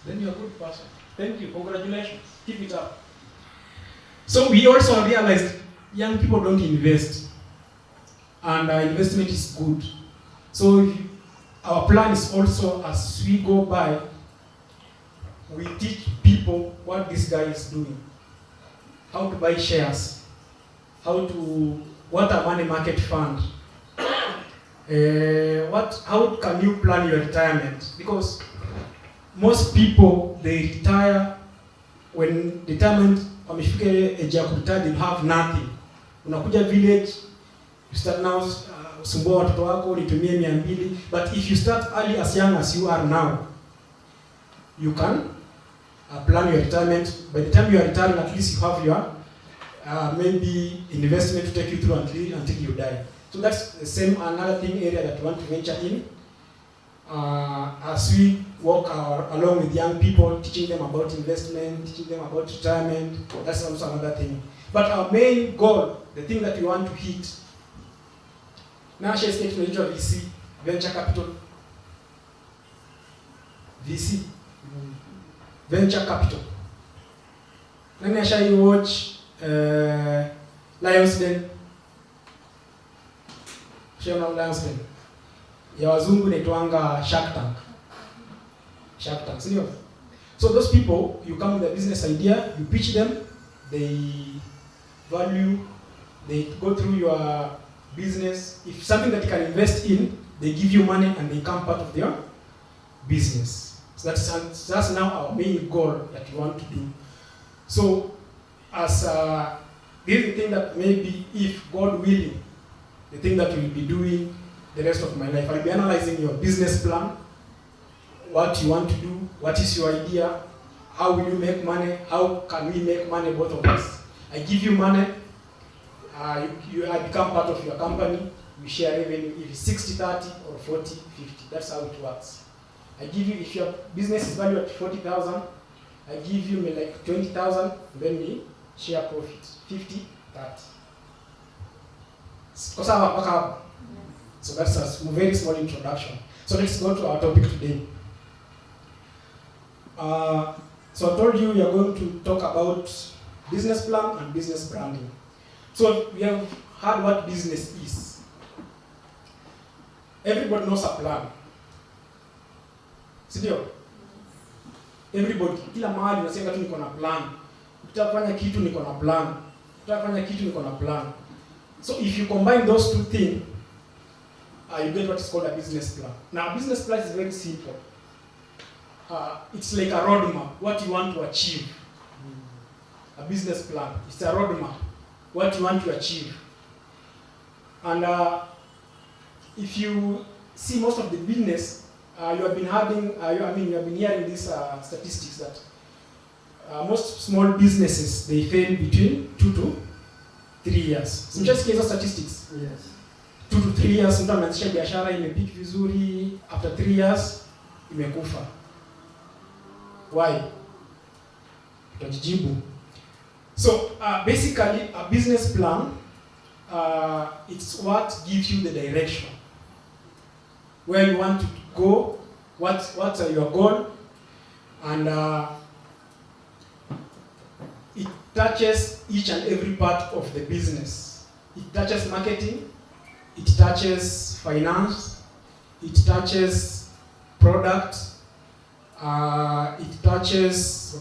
then you're a good person. Thank you. Congratulations. Keep it up. So we also realized young people don't invest, and investment is good. So our plan is also, as we go by, we teach people what this guy is doing, how to buy shares, what a money market fund, how can you plan your retirement? Because most people, they retire when retirement, wamefika age ya kuretire, they have nothing. Unakuja village, you start now, usumbua watoto wako, nitumie 200, but if you start early as young as you are now, you can plan your retirement. By the time you are retiring, at least you have your maybe investment to take you through until you die. So that's the same another thing area that we want to venture in. As we walk along with young people, teaching them about investment, teaching them about retirement, that's also another thing. But our main goal, the thing that we want to hit, National State VC, venture capital, VC, venture capital. Nani ashai watch Lions Den? Shona Lions Den. Ya wazungu naitwanga Shark Tank. Shark Tank, sio? So those people, you come with a business idea, you pitch them, they value, they go through your business. If something that you can invest in, they give you money and they become part of their business. So that's now our main goal that we want to do. So as this is the thing that maybe, if God willing, the thing that we'll be doing the rest of my life. I'll be analyzing your business plan, what you want to do, what is your idea, how will you make money, how can we make money, both of us. I give you money, I become part of your company, we share revenue, if it's 60-30 or 40-50, that's how it works. I give you, if your business is valued at 40,000, I give you like 20,000, then we share profit, 50-30. So that's a very small introduction. So let's go to our topic today. So I told you we are going to talk about business plan and business branding. So we have heard what business is. Everybody knows a plan. Sindio? Everybody, kila mahali unasema tu niko na plan. Utafanya kitu niko na plan. Utafanya kitu niko na plan. So if you combine those two things, you get what is called a business plan. Now, a business plan is very simple. It's like a roadmap, what you want to achieve. A business plan, it's a roadmap, what you want to achieve. And if you see most of the business, you have been having, you have been hearing these statistics that most small businesses, they fail between 2 to 3 years. So just case of statistics. Yes. 2 to 3 years, mtu anaanzisha biashara imepiki vizuri, after 3 years imekufa. Why? Tutajibu. So basically, a business plan, it's what gives you the direction, where you want to go, what's your goal, and it touches each and every part of the business. It touches marketing, it touches finance, it touches product, it touches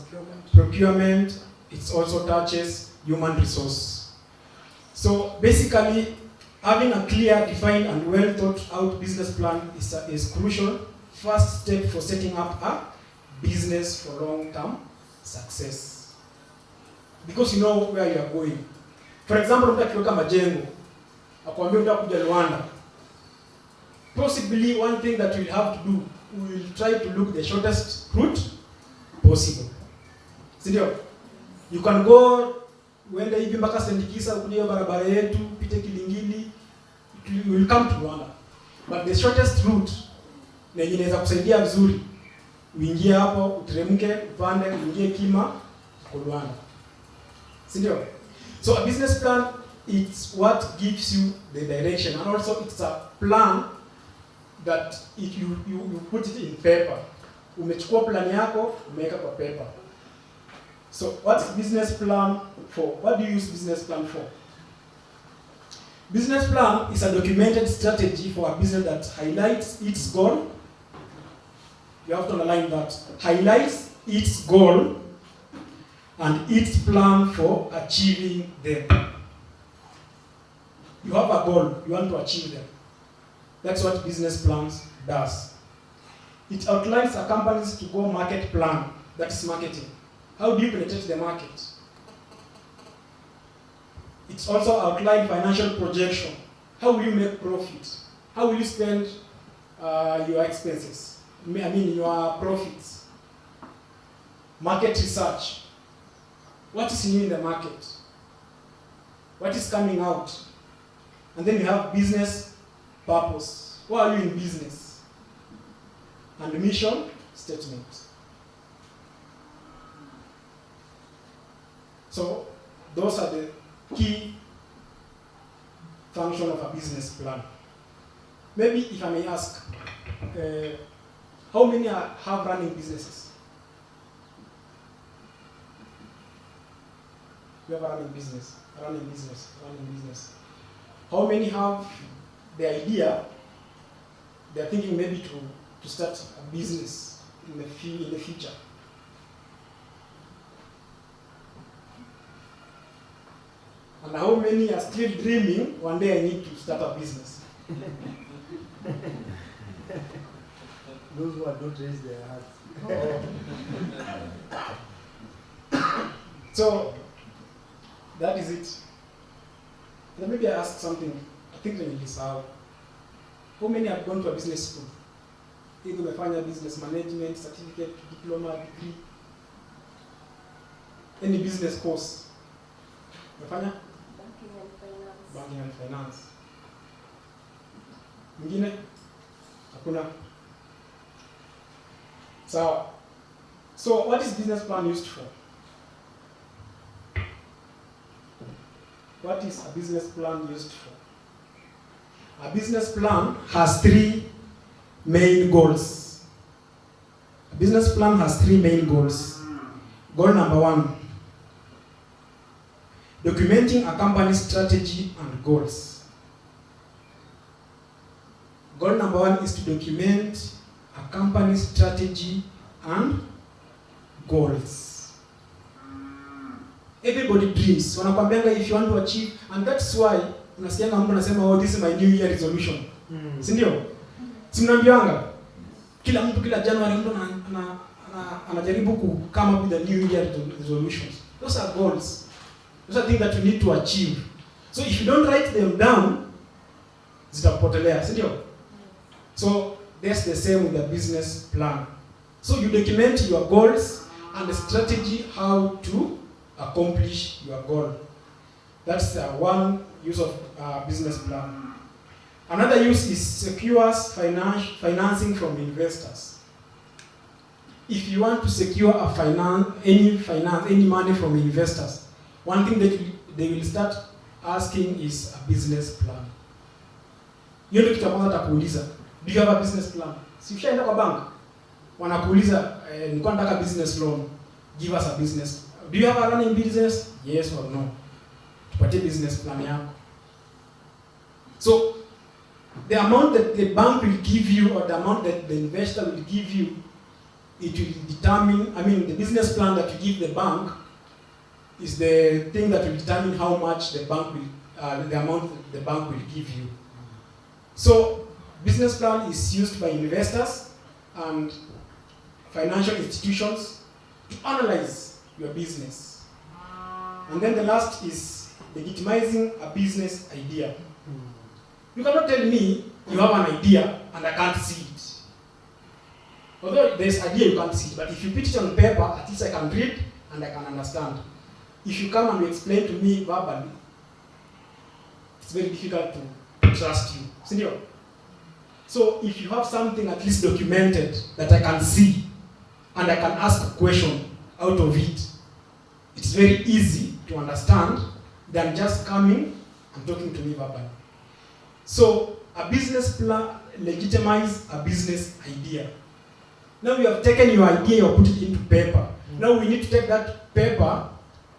procurement, it also touches human resource. So basically, having a clear, defined, and well thought out business plan is crucial first step for setting up a business for long-term success. Because you know where you are going. For example, mtu akiweka majengo, akwambia unataka kuja Rwanda. Possibly one thing that we'll have to do, we will try to look the shortest route possible. Sindio? You can go uende hivi mpaka Sendikisa ukuje barabara yetu, pite Kilingili, you will come to Rwanda. But the shortest route na yenye inaweza kusaidia vizuri, uingie hapo, uteremke, upande, uingie Kima, kwa Rwanda. Sindio? So a business plan, it's what gives you the direction, and also it's a plan that if you put it in paper, Umechukua plan yako, umeweka kwa paper. So what's business plan for? What do you use business plan for? Business plan is a documented strategy for a business that highlights its goal. You have to underline that. Highlights its goal and its plan for achieving them. You have a goal, you want to achieve them. That's what business plans does. It outlines a company's to-go market plan. That's marketing. How do you penetrate the market? It's also outlined financial projection. How will you make profit? How will you spend your expenses? I mean your profits. Market research. What is new in the market? What is coming out? And then you have business purpose. Why are you in business? And the mission statement. So those are the key function of a business plan. Maybe if I may ask, how many have running businesses? You have a running business. How many have the idea, they're thinking maybe to start a business in the future? And how many are still dreaming, one day I need to start a business? Those who have not raised their hands. So, that is it. Then maybe I ask something, I think they will decide. How many have gone to a business school? Either umefanya business management, certificate, diploma, degree, any business course. Umefanya? Banking and finance. Mwingine? Hakuna. So what is business plan used for? What is a business plan used for? A business plan has three main goals. A business plan has three main goals. Goal number 1, documenting a company's strategy and goals. Goal number 1 is to document a company's strategy and goals. Everybody dreams. Wanakwambianga if you want to achieve, and that's why unasikianga mtu anasema oh this is my new year resolution. Si ndio? Si mnaambianga kila mtu kila January mtu anajaribu ku come up with a new year resolutions. Those are goals. Those are things that you need to achieve. So if you don't write them down, zitapotelea, si ndio? So that's the same with the business plan. So you document your goals and the strategy how to accomplish your goal. That's one use of business plan. Another use is secures financing from investors. If you want to secure any money from investors, one thing that they will start asking is a business plan. Hiyo ndio kitu kwanza atakuuliza. Do you have a business plan? Si ushaenda kwa bank, wanakuuliza nilikuwa nataka business loan. Give us a business. Do you have a running business? Yes or no? Tupatie business plan yako. So the amount that the bank will give you or the amount that the investor will give you, it will determine, the business plan that you give the bank is the thing that will determine how much the bank will, the amount the bank will give you. So business plan is used by investors and financial institutions to analyze your business. And then the last is legitimizing a business idea. You cannot tell me you have an idea and I can't see it. Although there's idea you can't see it, but if you put it on paper, at least I can read and I can understand. If you come and you explain to me verbally, it's very difficult to trust you. Senior. So if you have something at least documented that I can see and I can ask a question out of it, it's very easy to understand than just coming and talking to me verbally. So a business plan legitimizes a business idea. Now we have taken your idea, you put it into paper. Now we need to take that paper,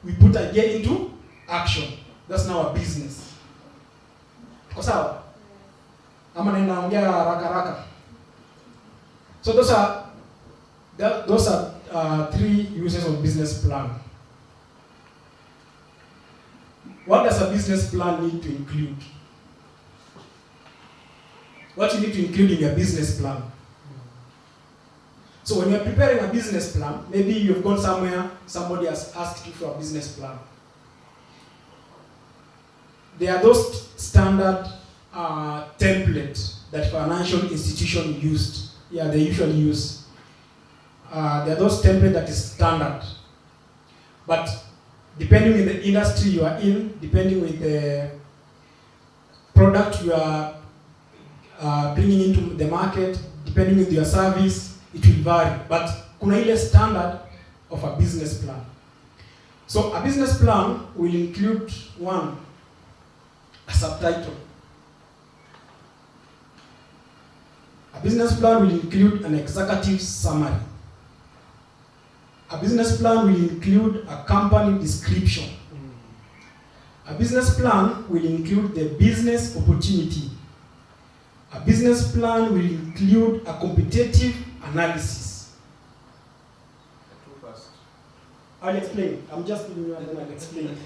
we put idea into action. That's now a business. Tuko sawa? Ama ninaongea haraka. So those are 3 uses of business plan. What does a business plan need to include? What you need to include in your business plan? So when you're preparing a business plan, maybe you've gone somewhere, somebody has asked you for a business plan. There are those standard templates that financial institutions used. Yeah, they usually use. There are those templates that is standard. But depending on the industry you are in, depending with the product you are bringing into the market, depending on your service, it will vary. But kuna ile standard of a business plan. So a business plan will include one, a subtitle. A business plan will include an executive summary. A business plan will include a company description. A business plan will include the business opportunity. A business plan will include a competitive analysis. Too fast. I'll explain. I'm just giving you and then I'll explain.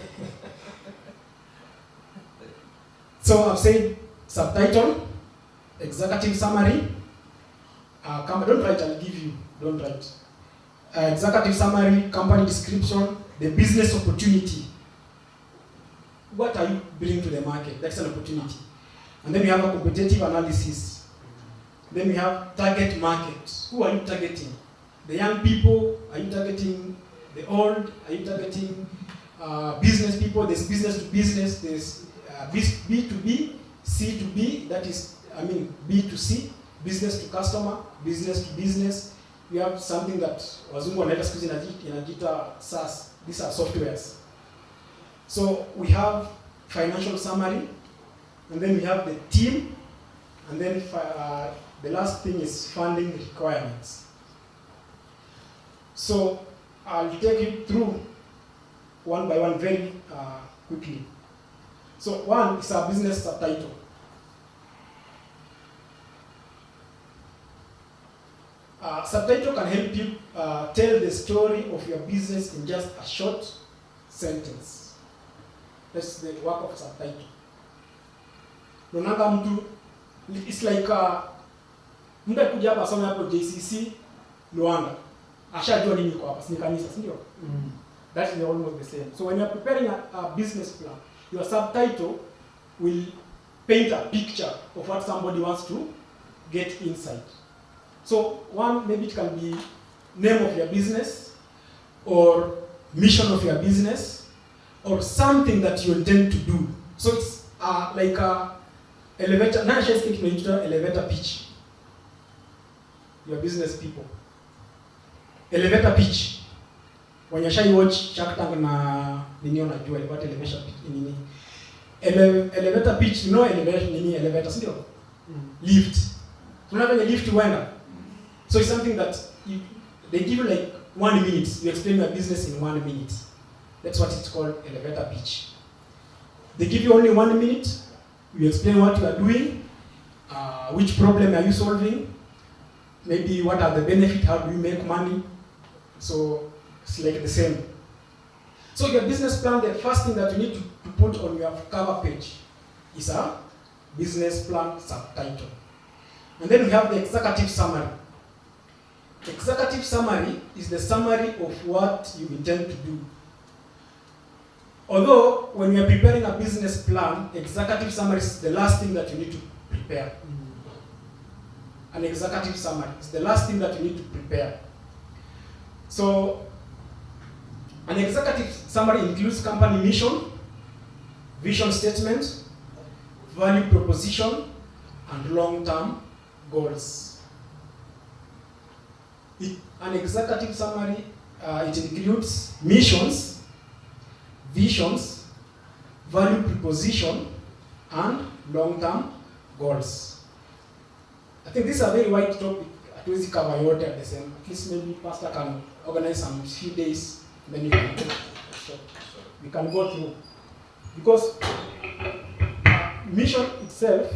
So I've said subtitle, executive summary. Don't write, I'll give you. Don't write. Executive summary, company description, the business opportunity. What are you bringing to the market? That's an opportunity. And then we have a competitive analysis. Then we have target market. Who are you targeting? The young people? Are you targeting the old? Are you targeting business people? There's business to business. There's B to B, C to B. That is, B to C. Business to customer, business to business. We have something that wazungu wanaita siku hizi inajiita SaaS. These are softwares. So we have financial summary, and then we have the team, and then the last thing is funding requirements. So I'll take you through one by one very quickly. So one is a business subtitle. Subtitle can help you tell the story of your business in just a short sentence. That's the work of subtitle. Nonanga mtu, it's like mtu kuja hapa asome hapo JCC Luanda. Ashajua nini kwa hapa, si kanisa, si ndio? That is almost the same. So when you are preparing a business plan, your subtitle will paint a picture of what somebody wants to get inside. So one, maybe it can be name of your business, or mission of your business, or something that you intend to do. So it's like a elevator. Now I just speak to elevator pitch. Your business people. Elevator pitch. When you watch Shark Tank na nini unajua what elevator pitch nini. Elevator pitch, you know elevator nini elevator ndio? Lift. Tunafanya lift wenda. So it's something that they give you like 1 minute. You explain your business in 1 minute. That's what it's called, elevator pitch. They give you only 1 minute. You explain what you are doing, which problem are you solving, maybe what are the benefits, how do you make money. So it's like the same. So your business plan, the first thing that you need to put on your cover page is a business plan subtitle. And then we have the executive summary. Executive summary is the summary of what you intend to do. Although, when you are preparing a business plan, executive summary is the last thing that you need to prepare. An executive summary is the last thing that you need to prepare. So, an executive summary includes company mission, vision statement, value proposition, and long-term goals. An executive summary, it includes missions, visions, value proposition, and long-term goals. I think this is a very wide topic. hatuwezi cover yote at the same. At least maybe pastor can organize some few days, then you can go. So we can go through. Because mission itself,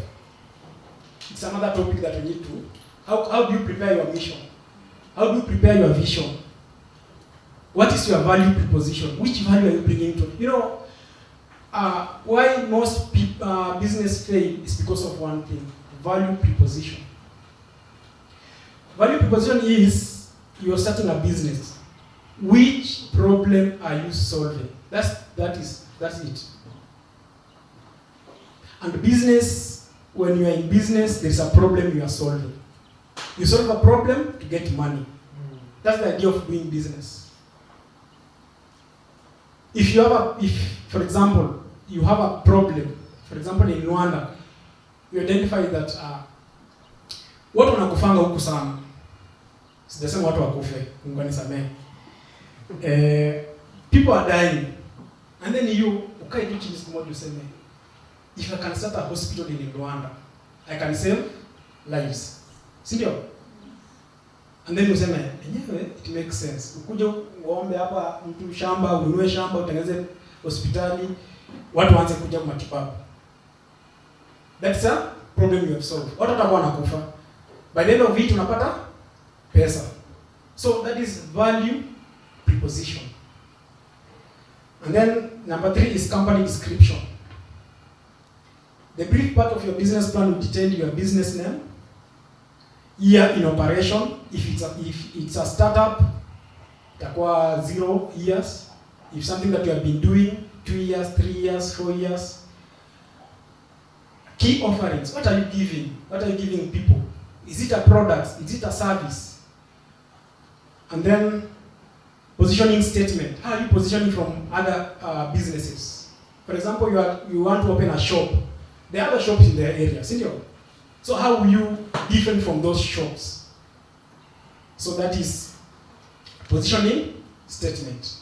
it's another topic that we need to. How do you prepare your mission? How do you prepare your vision? What is your value proposition? Which value are you bringing to? You know, why most business fail is because of one thing: value proposition. Value proposition is you're starting a business. Which problem are you solving? That's it. And business, when you are in business, there is a problem you are solving. You solve a problem to get money. That's the idea of doing business. If for example, you have a problem, for example in Rwanda, you identify that watu wanakufanga huku sana. Sijasema watu wakufe, Mungu anisamehe. People are dying. And then you ukae tu chini siku moja useme, if I can start a hospital in Rwanda, I can save lives. Sindio? And then useme, yenyewe it makes sense. Ukuje uombe hapa mtu shamba, ununue shamba, utengeneze hospitali, watu waanze kuja kwa matibabu. That's a problem you have solved. Watu watakuwa wanakufa. By the end of it unapata pesa. So that is value proposition. And then number 3 is company description. The brief part of your business plan will detail your business name, year in operation. If it's a startup, itakuwa 0 years. If something that you have been doing 2 years, 3 years, 4 years. Key offerings. What are you giving? What are you giving people? Is it a product? Is it a service? And then positioning statement. How are you positioning from other businesses? For example, you want to open a shop. There are other shops in the area, sindio? So how will you different from those shops? So that is positioning statement.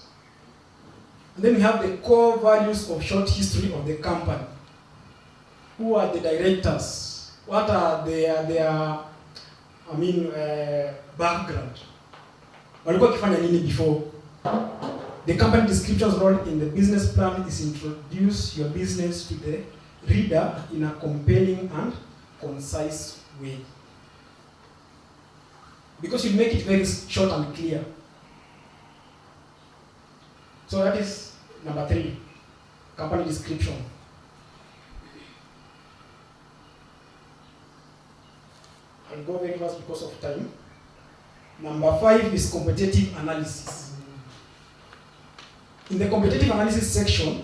And then we have the core values of short history of the company. Who are the directors? What are their background? Walikuwa wakifanya nini before? The company description's role in the business plan is introduce your business to the reader in a compelling and concise way. Because you make it very short and clear. So that is number 3, company description. I'll go very fast because of time. Number 5 is competitive analysis. In the competitive analysis section,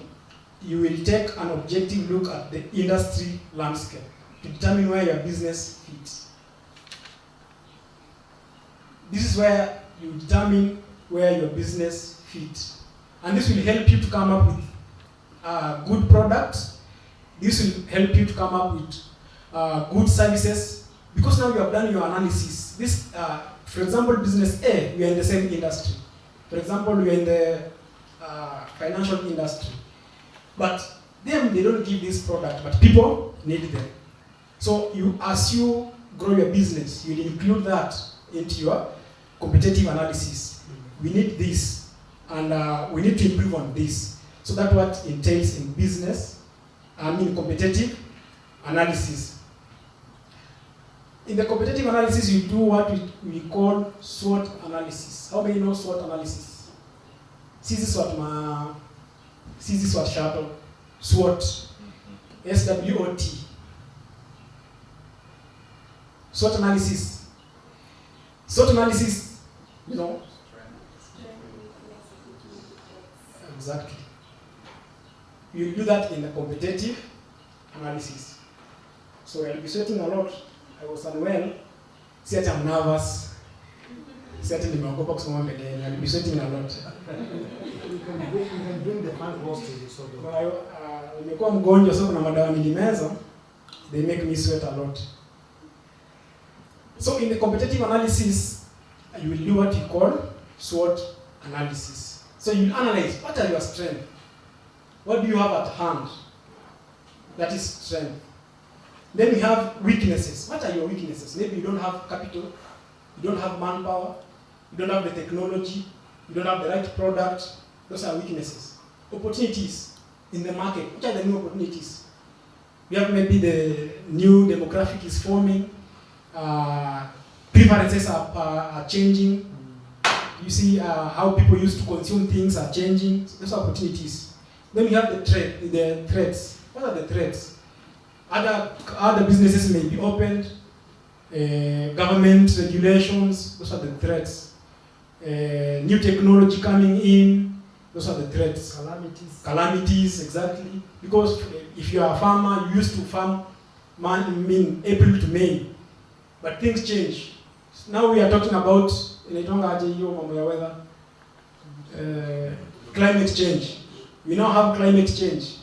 you will take an objective look at the industry landscape to determine where your business fits. This is where you determine where your business fits. And this will help you to come up with good products. This will help you to come up with good services. Because now you have done your analysis. This, for example, business A, we are in the same industry. For example, we are in the financial industry. But them, they don't give this product, but people need them. So as you grow your business, you will include that into your competitive analysis. We need this, and we need to improve on this. So that's what entails in business, competitive analysis. In the competitive analysis, you do what we call SWOT analysis. How many know SWOT analysis? SWOT shuttle. SWOT. SWOT. SWOT analysis. SWOT analysis, you know. Exactly. You do that in the competitive analysis. So I'll be sweating a lot. I was unwell. See that I'm nervous. See that nimeogopa kusoma mbele. I'll be sweating a lot. You can bring the hand wash to you, so nimekuwa mgonjwa, so kuna madawa nilimeza. They make me sweat a lot. So in the competitive analysis, you will do what you call SWOT analysis. So you analyze what are your strengths. What do you have at hand? That is strength. Then we have weaknesses. What are your weaknesses? Maybe you don't have capital. you don't have manpower, you don't have the technology, you don't have the right product. Those are weaknesses. Opportunities in the market. Which are the new opportunities? We have maybe the new demographic is forming, preferences are changing. You see how people used to consume things are changing. Those are opportunities. Then we have the threats. What are the threats? Other businesses may be opened, government regulations, those are the threats. New technology coming in, those are the threats. Calamities, exactly. Because if you are a farmer, you used to farm April to May, but things change. Now we are talking about weather, climate change. We now have climate change.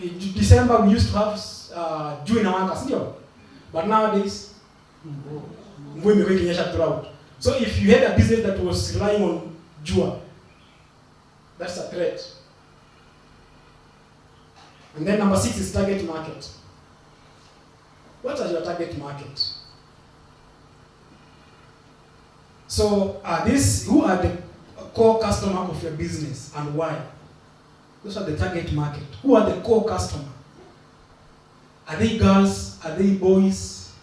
In December we used to have June and but nowadays throughout. So if you had a business that was relying on Jua, that's a threat. And then number 6 is target market. What are your target market? So who are the core customer of your business and why? Those are the target market. Who are the core customer? Are they girls? Are they boys?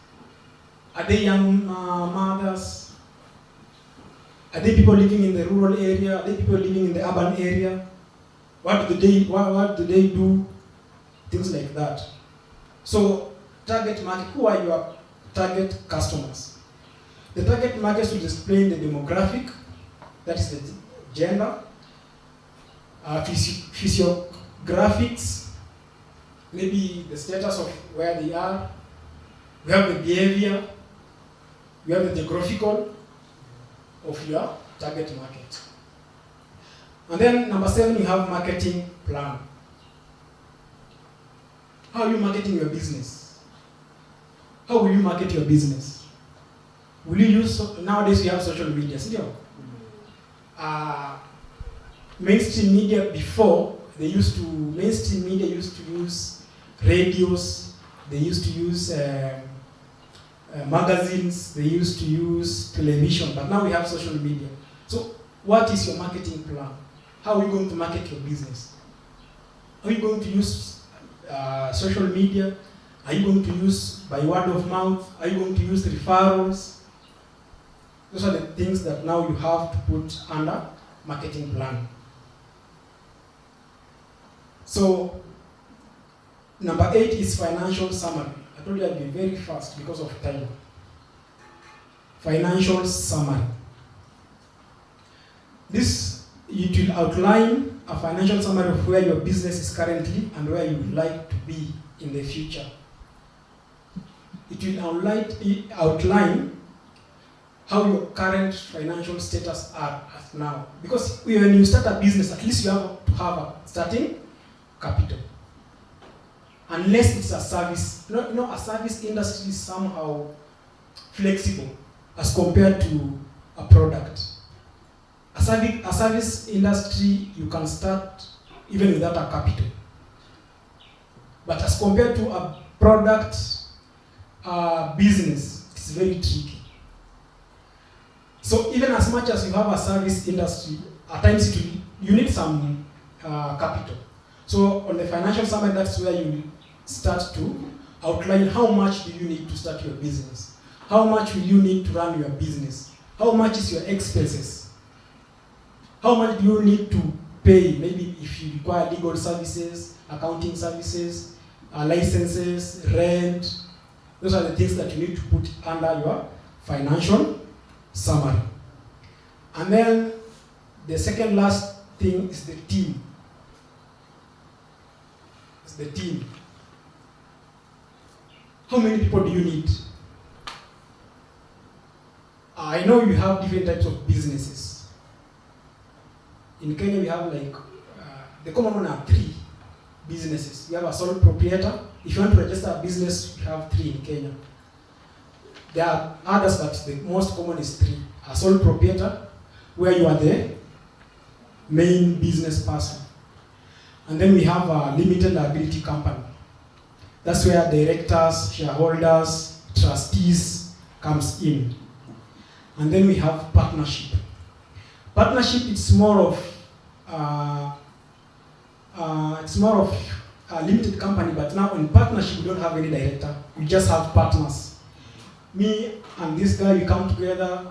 Are they young mothers? Are they people living in the rural area? Are they people living in the urban area? What do they do? Things like that. So, target market. Who are your target customers? The target market will explain the demographic, that is the gender, physiographics, maybe the status of where they are. We have the behavior, we have the geographical of your target market. And then number 7, you have marketing plan. How are you marketing your business? How will you market your business? Will you use, nowadays we have social media, mainstream media before, mainstream media used to use radios, they used to use magazines, they used to use television, but now we have social media. So what is your marketing plan? How are you going to market your business? Are you going to use social media? Are you going to use by word of mouth? Are you going to use referrals? Those are the things that now you have to put under marketing plan. So, number 8 is financial summary. I told you I'd be very fast because of time. Financial summary. It will outline a financial summary of where your business is currently and where you would like to be in the future. It will outline how your current financial status are as now. Because when you start a business, at least you have to have a starting capital. Unless it's a service. A service industry is somehow flexible as compared to a product. A service industry, you can start even without a capital. But as compared to a product business, it's very tricky. So even as much as you have a service industry, at times you need some capital. So on the financial summary, that's where you start to outline how much do you need to start your business. How much will you need to run your business? How much is your expenses? How much do you need to pay? Maybe if you require legal services, accounting services, licenses, rent. Those are the things that you need to put under your financial summary. And then the second last thing is the team. It's the team. How many people do you need? I know you have different types of businesses. In Kenya we have the common one are 3 businesses. We have a sole proprietor. If you want to register a business, we have 3 in Kenya. There are others, but the most common is 3. A sole proprietor, where you are the main business person. And then we have a limited liability company. That's where directors, shareholders, trustees comes in. And then we have partnership. Partnership, it's more of a limited company, but now in partnership, we don't have any director. We just have partners. Me and this guy, we come together,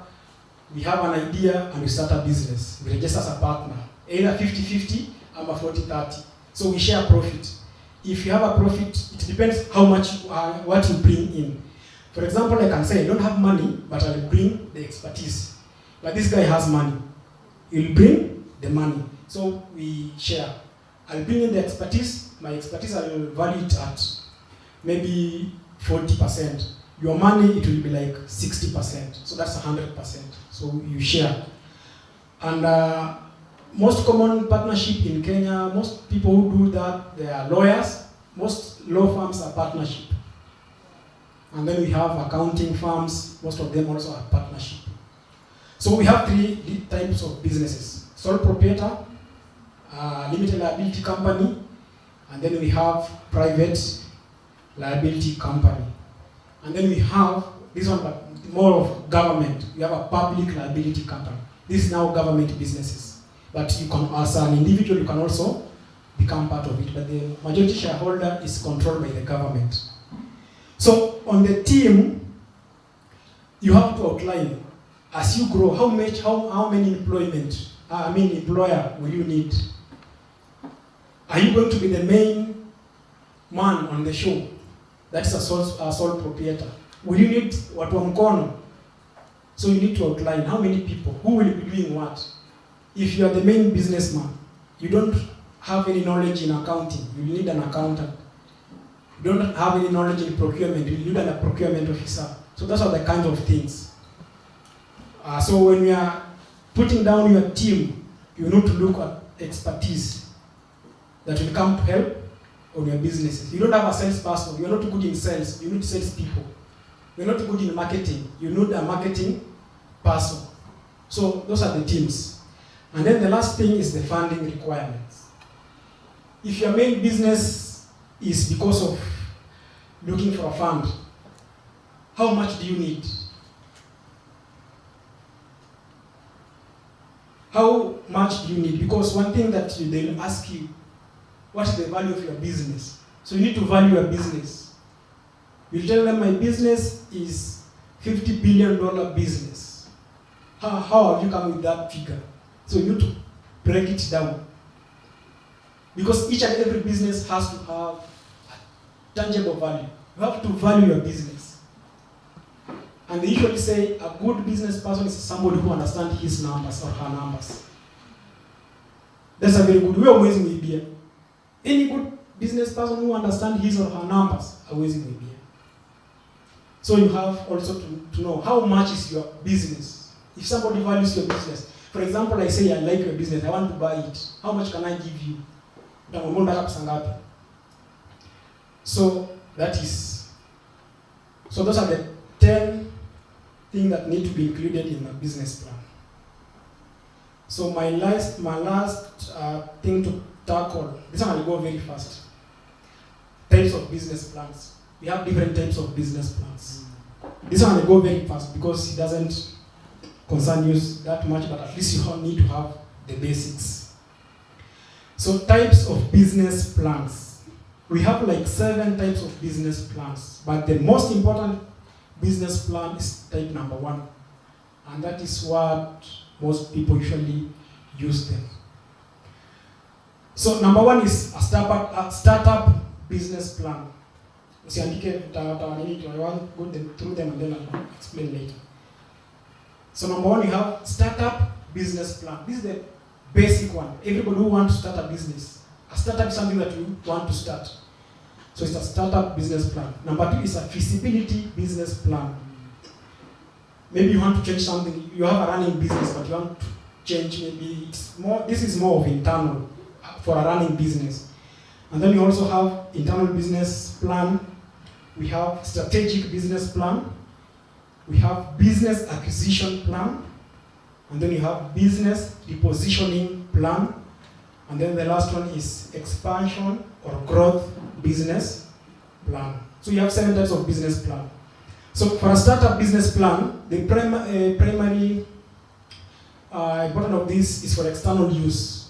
we have an idea, and we start a business. We register as a partner, either 50-50 or 40-30. So we share profit. If you have a profit, it depends how much, what you bring in. For example, I can say, I don't have money, but I will bring the expertise. But this guy has money. He'll bring the money. So we share. I'll bring in the expertise. My expertise, I will value it at maybe 40%. Your money, it will be like 60%. So that's 100%. So you share. And most common partnership in Kenya, most people who do that, they are lawyers. Most law firms are partnership. And then we have accounting firms. Most of them also are partnership. So we have three types of businesses. Sole proprietor, limited liability company, and then we have private liability company. And then we have this one, but more of government. We have a public liability company. This is now government businesses. But you can, as an individual, you can also become part of it. But the majority shareholder is controlled by the government. So on the team, you have to outline, as you grow, how many employer will you need? Are you going to be the main man on the show? That's a sole proprietor. Will you need watu wa mkono? So you need to outline how many people, who will be doing what. If you are the main businessman, you don't have any knowledge in accounting, you need an accountant. You don't have any knowledge in procurement, you need a procurement officer. So those are the kinds of things. So when we are putting down your team, you need to look at expertise that will come to help on your businesses. You don't have a salesperson, you're not good in sales, you need salespeople. You're not good in marketing, you need a marketing person. So those are the teams. And then the last thing is the funding requirements. If your main business is because of looking for a fund, how much do you need? How much do you need? Because one thing that they'll ask you, what is the value of your business? So you need to value your business. You tell them my business is $50 billion business. How have you come with that figure? So you need to break it down. Because each and every business has to have a tangible value. You have to value your business. And they usually say a good business person is somebody who understands his numbers or her numbers. That's a very good way. Any good business person who understands his or her numbers, so you have also to know how much is your business. If somebody values your business, for example, I say I like your business, I want to buy it. How much can I give you? So those are the 10 things that need to be included in a business plan. So my last thing to tackle, this one will go very fast. Types of business plans. We have different types of business plans. This one will go very fast because it doesn't concern you that much, but at least you need to have the basics. So types of business plans. We have like 7 types of business plans, but the most important business plan is type number 1. And that is what most people usually use them. So number 1 is a startup business plan. I want to go through them and then I'll explain later. So number 1, you have startup business plan. This is the basic one. Everybody who wants to start a business. A startup is something that you want to start. So it's a startup business plan. Number 2 is a feasibility business plan. Maybe you want to change something. You have a running business, but you want to change. Maybe this is more of internal for a running business. And then you also have internal business plan. We have strategic business plan. We have business acquisition plan. And then you have business repositioning plan. And then the last one is expansion or growth business plan. So you have 7 types of business plan. So for a startup business plan, the primary important of this is for external use.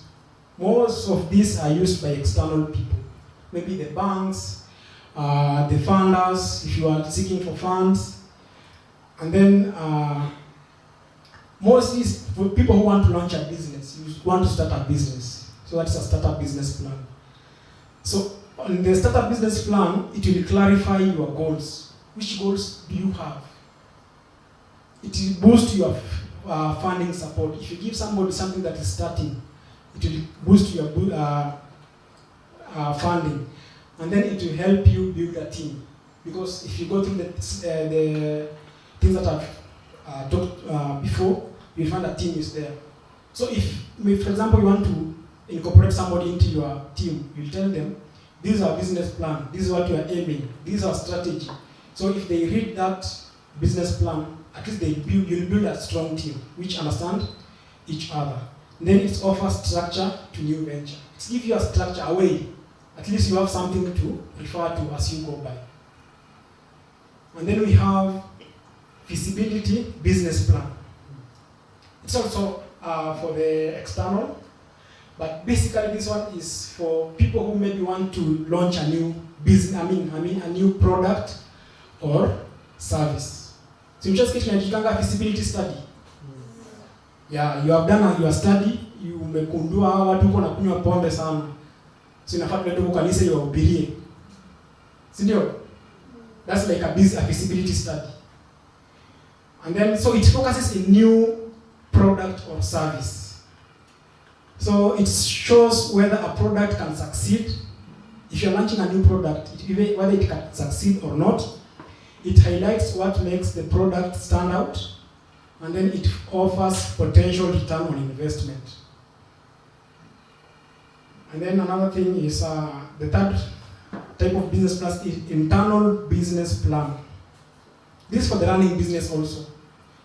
Most of these are used by external people. Maybe the banks, the funders, if you are seeking for funds. And then most is for people who want to launch a business. You want to start a business. So that's a startup business plan. So on the startup business plan, it will clarify your goals. Which goals do you have? It will boost your funding support. If you give somebody something that is starting, it will boost your funding. And then it will help you build a team. Because if you go through the things that I've talked before, you'll find a team is there. So if, for example, you want to incorporate somebody into your team, you'll tell them, this is our business plan, this is what you are aiming, this is our strategy. So if they read that business plan, at least you'll build a strong team which understand each other. Then it offers structure to new venture. It gives you a structure, a way. At least you have something to refer to as you go by. And then we have feasibility business plan. It's also for the external, but basically this one is for people who maybe want to launch a new business, a new product or service. So you just get a feasibility study. Yeah, you have done your study, you umekundua watu huko wanakunywa pombe sana. So inafaa tuende kwa kanisa iwahubirie. Si ndio? That's like a feasibility study. And then so it focuses in new product or service. So it shows whether a product can succeed. If you're launching a new product, whether it can succeed or not. It highlights what makes the product stand out, and then it offers potential return on investment. And then another thing is the third type of business plan is internal business plan. This is for the running business also.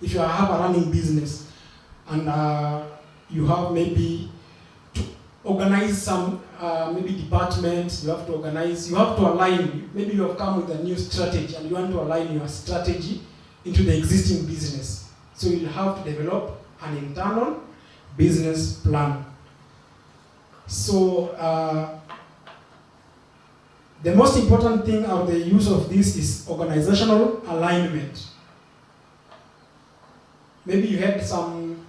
If you have a running business and you have maybe to organize some maybe departments, you have to align, maybe you have come with a new strategy and you want to align your strategy into the existing business. So you'll have to develop an internal business plan. So the most important thing of the use of this is organizational alignment. Maybe you had some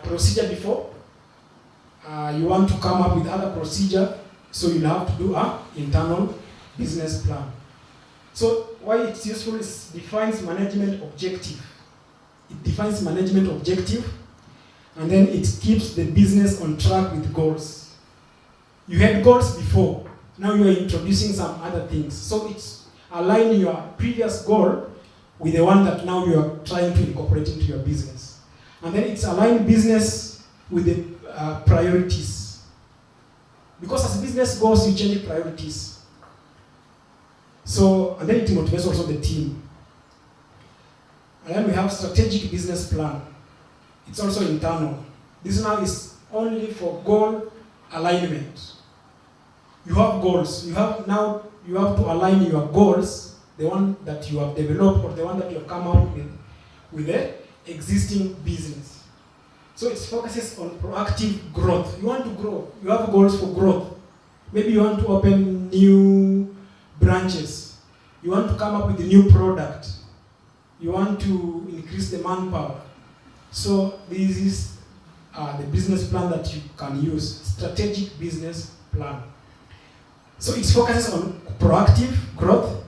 procedure before. You want to come up with other procedure, so you'll have to do an internal business plan. So why it's useful is defines management objective. It defines management objective, and then it keeps the business on track with goals. You had goals before, now you are introducing some other things. So it's aligning your previous goal with the one that now you are trying to incorporate into your business. And then it's aligning business with the priorities. Because as business goes, you change priorities. So, and then it motivates also the team. And then we have strategic business plan. It's also internal. This now is only for goal alignment. You have goals. You have to align your goals, the one that you have developed or the one that you have come out with the existing business. So it focuses on proactive growth. You want to grow. You have goals for growth. Maybe you want to open new branches. You want to come up with a new product. You want to increase the manpower. So this is the business plan that you can use. Strategic business plan. So it focuses on proactive growth,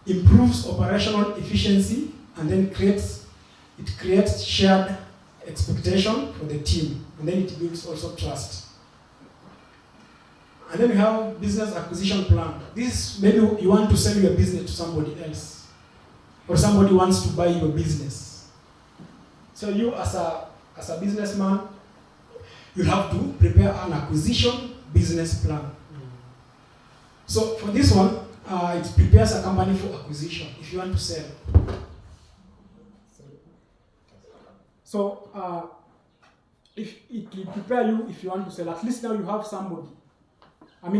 improves operational efficiency, and then it creates shared expectation for the team, and then it builds also trust. And then we have business acquisition plan. This maybe you want to sell your business to somebody else, or somebody wants to buy your business. So you as a businessman, you have to prepare an acquisition business plan. So for this one, it prepares a company for acquisition if you want to sell. So if it will prepare you if you want to sell, at least now you have somebody.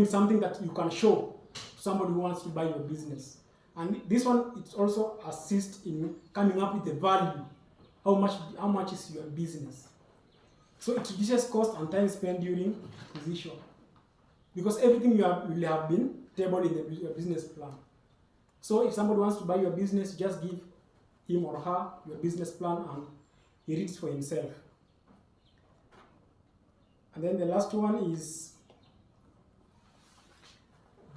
Something that you can show to somebody who wants to buy your business. And this one, it also assists in coming up with the value. How much is your business? So it reduces cost and time spent during acquisition. Because everything will have been tabled in your business plan. So if somebody wants to buy your business, just give him or her your business plan and he reads for himself. And then the last one is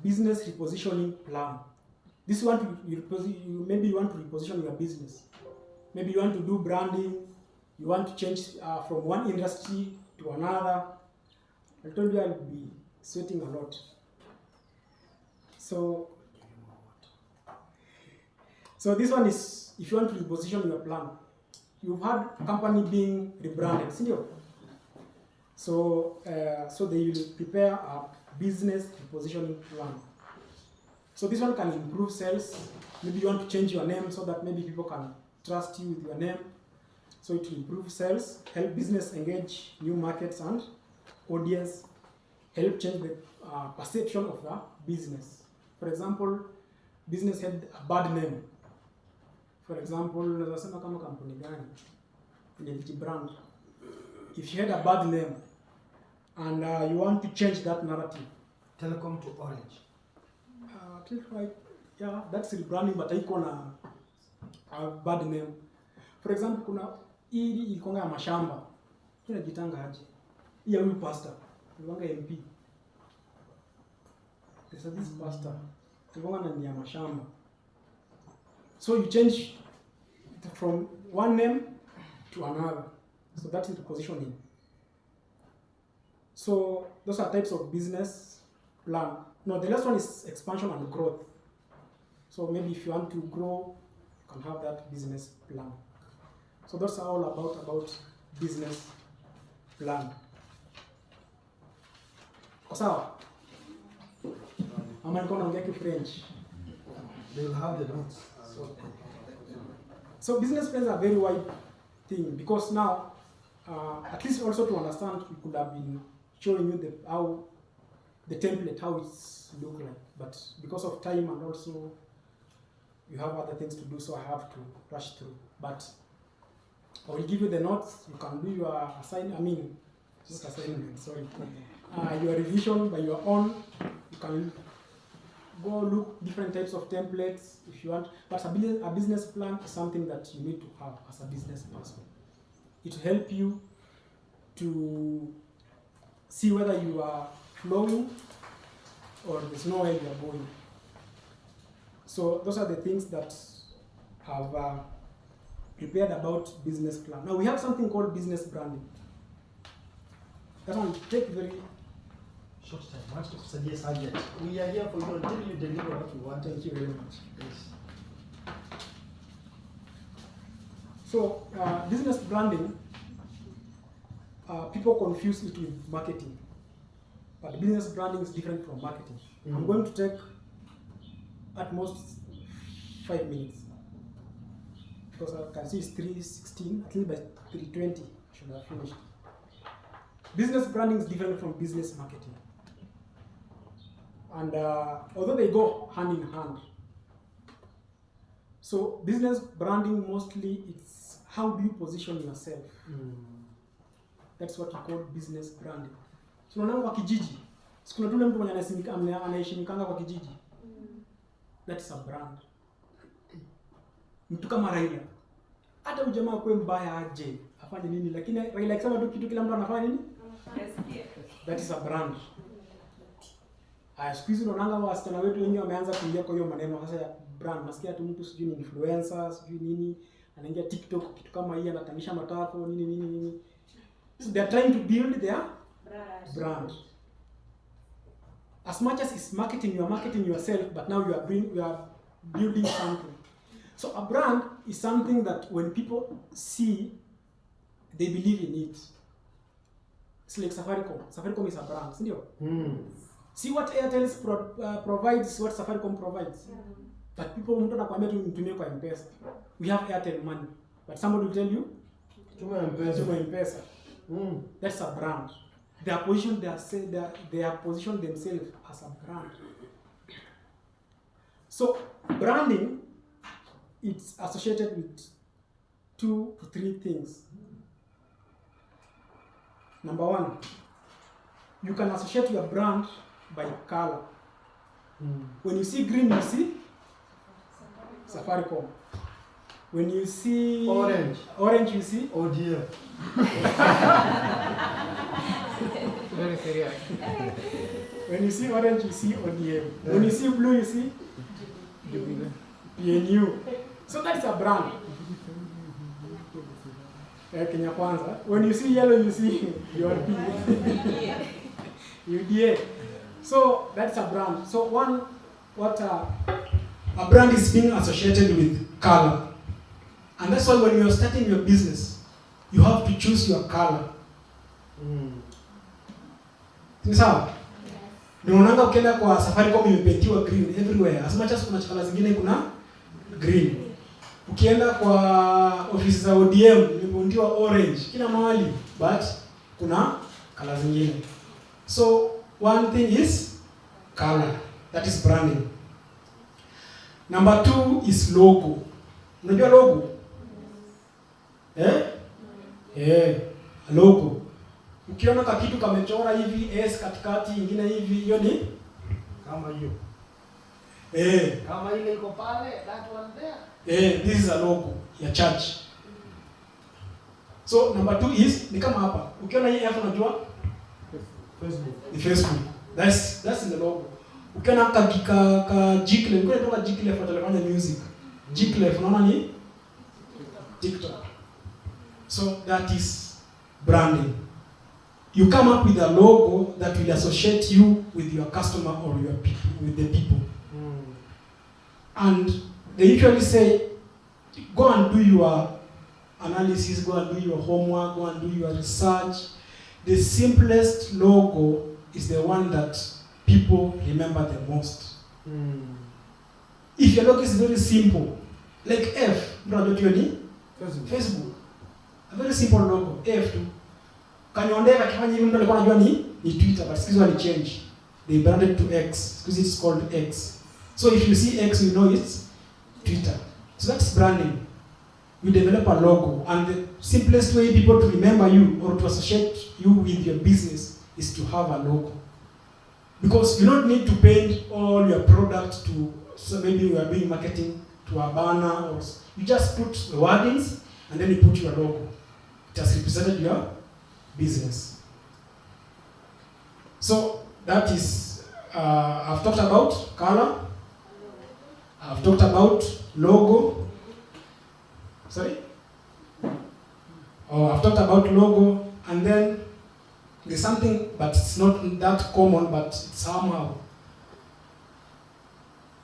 business repositioning plan. This one, maybe you want to reposition your business. Maybe you want to do branding, you want to change from one industry to another. I told you I'll be sweating a lot. So this one is, if you want to reposition your plan. You've had a company being rebranded, senior. So they will prepare a business repositioning plan. So this one can improve sales. Maybe you want to change your name so that maybe people can trust you with your name. So it will improve sales, help business engage new markets and audience, help change the perception of the business. For example, business had a bad name. For example, unaweza kama kampuni gani ile brand. If you had a bad name and you want to change that narrative, Telecom to Orange. Yeah, that's rebranding, but haiko na a bad name. For example, kuna hii ilikuwa ya mashamba. Tunajitanga aje? Hii ya huyu pastor, ilikuwa MP. This pastor, ilikuwa na ya mashamba. So you change from one name to another. So that is the positioning. So those are types of business plan. No, the last one is expansion and growth. So maybe if you want to grow, you can have that business plan. So those are all about business plan. Sawa? Ama niko naongea French. They will have the notes. So business plans are very wide thing because now, at least also to understand, we could have been showing you the template, how it's look like. But because of time and also you have other things to do, so I have to rush through. But I will give you the notes. You can do your your revision by your own. You can go look different types of templates if you want. But a business plan is something that you need to have as a business person. It will help you to see whether you are flowing or there's nowhere you are going. So those are the things that I've prepared about business plan. Now we have something called business branding. That one take very Short time. Much to suggest subject. We are here for you until you deliver what you want. Thank you very much. Yes. So business branding, people confuse it with marketing. But business branding is different from marketing. I'm going to take at most 5 minutes. Because I can see it's 3:16, at least by 3:20 I should have finished. Business branding is different from business marketing. And although they go hand in hand. So business branding mostly it's how do you position yourself. That's what you call business branding. So unaona kwa kijiji, sikuna tule mtu mwenye anaheshimikanga kwa kijiji. That is a brand. Mtu kama Raila. Hata ujamaa kwa mbaya aje, afanye nini, lakini Raila akisema tu kitu kila mtu anafanya nini? That is a brand. Siku hizi unaona wasichana wetu wengi wameanza kuingia kwa hiyo maneno sasa ya brand. Nasikia tu mtu sijui ni influencer, sijui nini, anaingia TikTok kitu kama hii anatangisha matako nini. So they are trying to build their brand. As much as it's marketing, you are marketing yourself, but now you are building something. So a brand is something that when people see, they believe in it. It's like Safaricom. Safaricom is a brand, isn't it? See what Airtel provides, what Safaricom provides. But people mtu anakuambia tu nitumie kwa M-Pesa. We have Airtel money. But somebody will tell you, Tuma M-Pesa. That's a brand. They have positioned themselves as a brand. So branding, it's associated with 2 to 3 things. Number 1, you can associate your brand by color. When you see green, you see Safaricom. When you see orange you see ODM. Very serious. When you see orange, you see ODM. When you see blue, you see PNU. So that's a brand. Kenya Kwanza. When you see yellow, you see URP. UDA. So that's a brand. So a brand is being associated with color. And that's why when you're starting your business, you have to choose your color. Sawa? Unaonanga ukienda kwa Safaricom imepentiwa green everywhere. As much as kuna chakala zingine kuna green. Ukienda kwa ofisi za ODM imepentiwa orange kila mahali, but kuna kala zingine. So one thing is color. That is branding. Number 2 is logo. Unajua logo? Logo. Ukiona kakitu kamechora hivi S katikati ingine hivi, hiyo ni Kama hiyo. Kama ile iko pale, that one there. This is a logo ya church. So number 2 is ni kama hapa. Ukiona hii F unajua Facebook. ni Facebook. That's in the logo. Ukiona ka Gclef, ukiona toka Gclef watalifanya music. Gclef unaona ni TikTok. So that is branding. You come up with a logo that will associate you with your customer or your people, with the people. And they usually say, go and do your analysis, go and do your homework, go and do your research. The simplest logo is the one that people remember the most. If your logo is very simple, like F, Facebook. A very simple logo, F too. Kanyondeka kifanya hivi mtu alikuwa anajua ni Twitter, but siku hizi wali change. They branded to X. Because it's called X. So if you see X, you know it's Twitter. So that's branding. You develop a logo, and the simplest way people to remember you or to associate you with your business is to have a logo. Because you don't need to paint all your product to, so maybe you are doing marketing to a banner, or you just put the wordings and then you put your logo. It has represented your business. So that is, I've talked about color, I've talked about logo. Sorry? I've talked about logo, and then there's something, but it's not that common, but somehow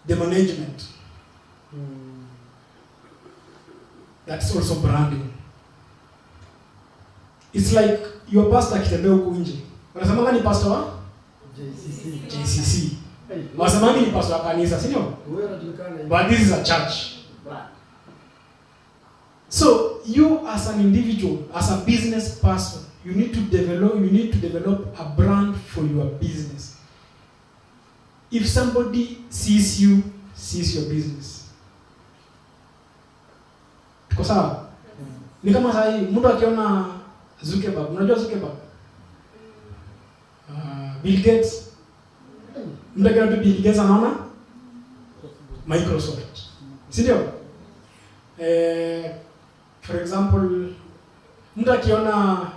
the management. That's also branding. It's like your pastor akitembea huko nje. Wanasemanga ni pastor wa JCC. Wanasemanga ni pastor wa kanisa, si ndio? But this is a church. So you as an individual, as a business person, you need to develop a brand for your business. If somebody sees your business. Tuko sawa? Ni kama sasa mtu akiona Zuckerberg, unajua Zuckerberg? Bill Gates. Mtu akiona Bill Gates anaona Microsoft. Si ndio? For example, mtu akiona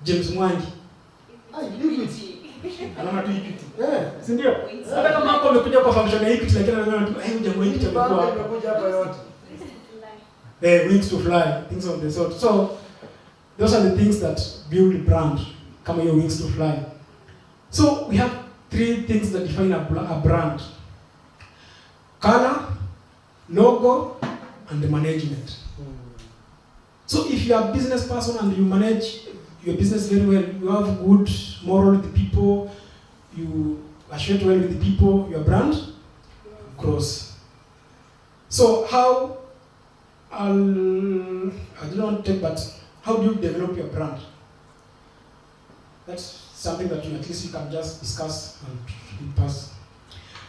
James Mwangi, anaona tu Equity. Si ndio? Hata kama hapo amekuja kwa function ya Equity, lakini anaona tu jamaa Equity amekuja hapa yote. Wings to fly, things of the sort. So those are the things that build brand, kama your wings to fly. So we have 3 things that define a brand: color, logo, and the management. So if you are a business person and you manage your business very well, you have good moral with the people, you associate well with the people, your brand grows. So how, I don't want to take, but how do you develop your brand? That's something that at least you can just discuss and pass.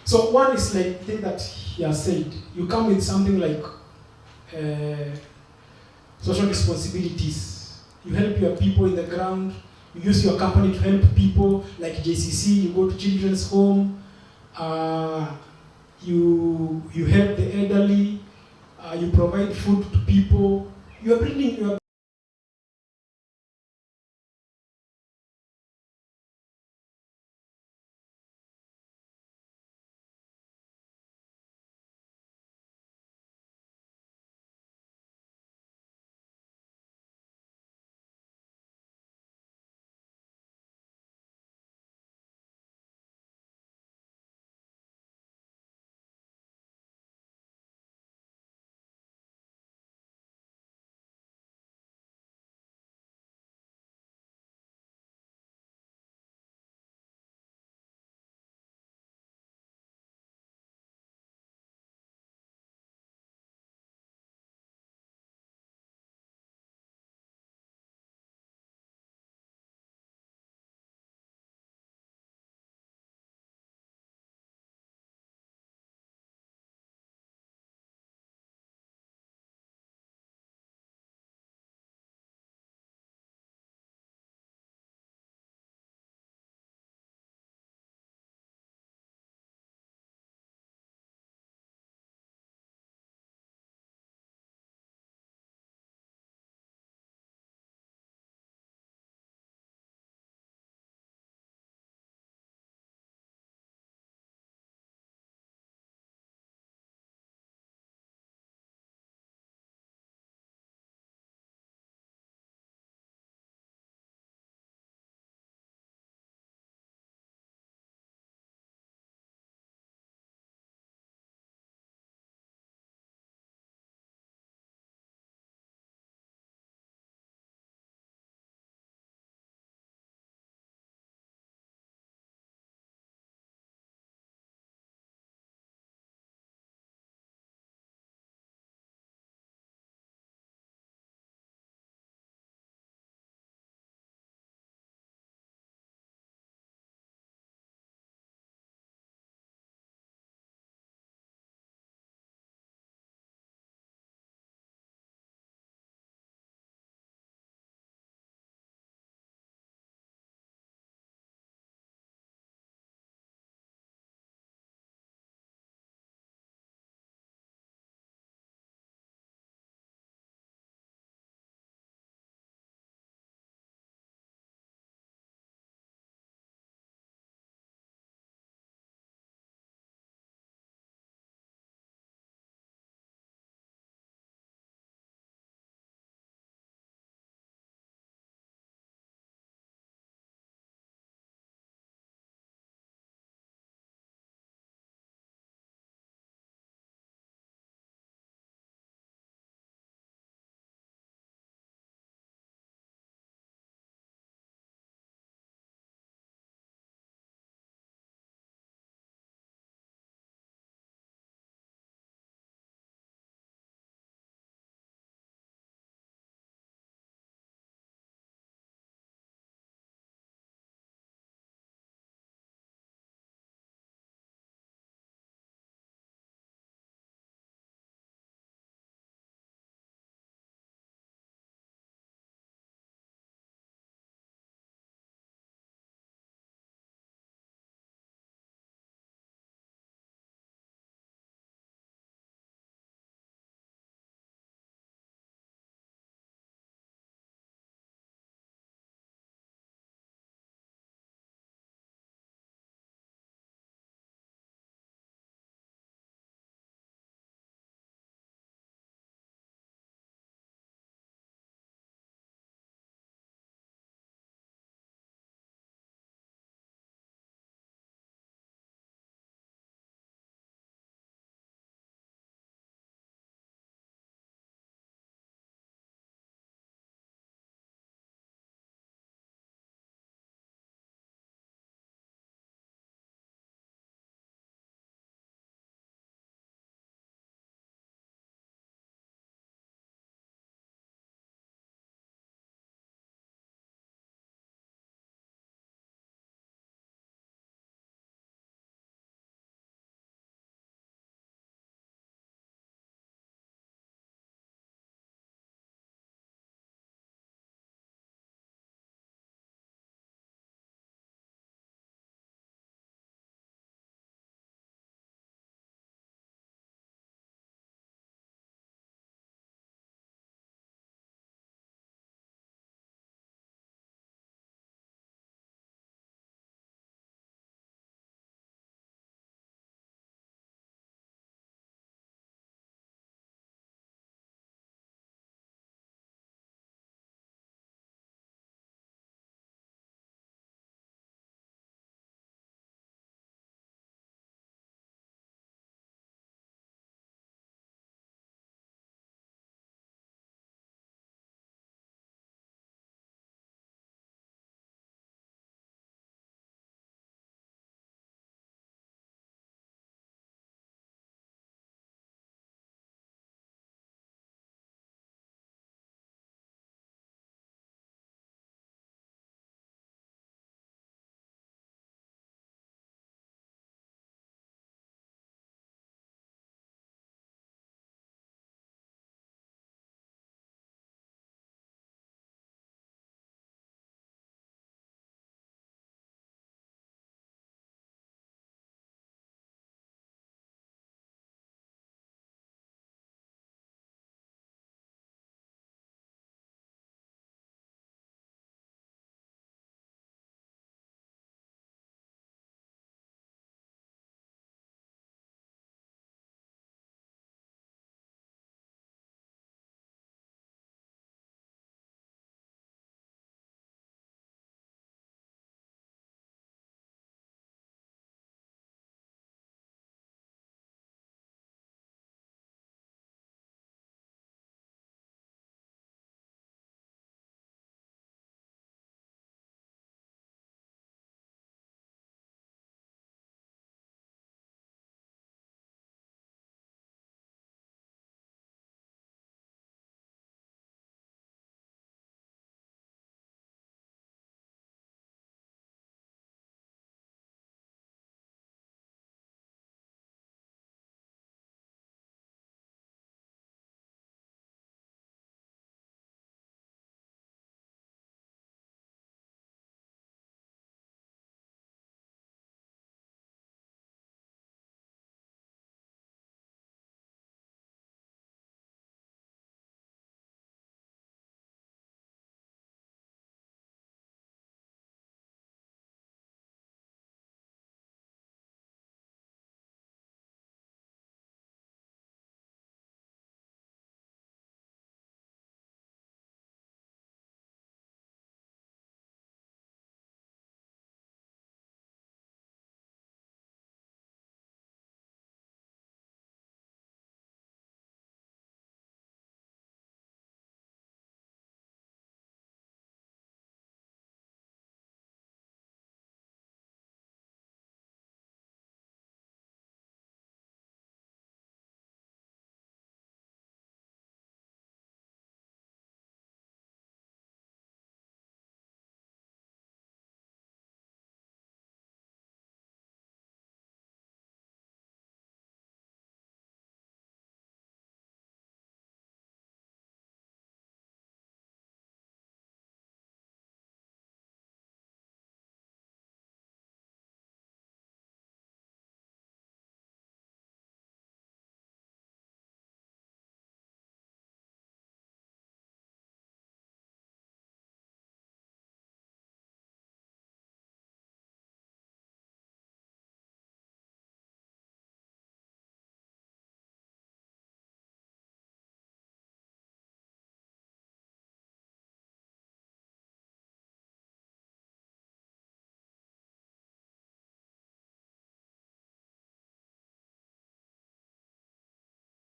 So one is like, think that he has said. You come with something like social responsibilities. You help your people in the ground. You use your company to help people, like JCC. You go to children's home. You help the elderly. You provide food to people. You are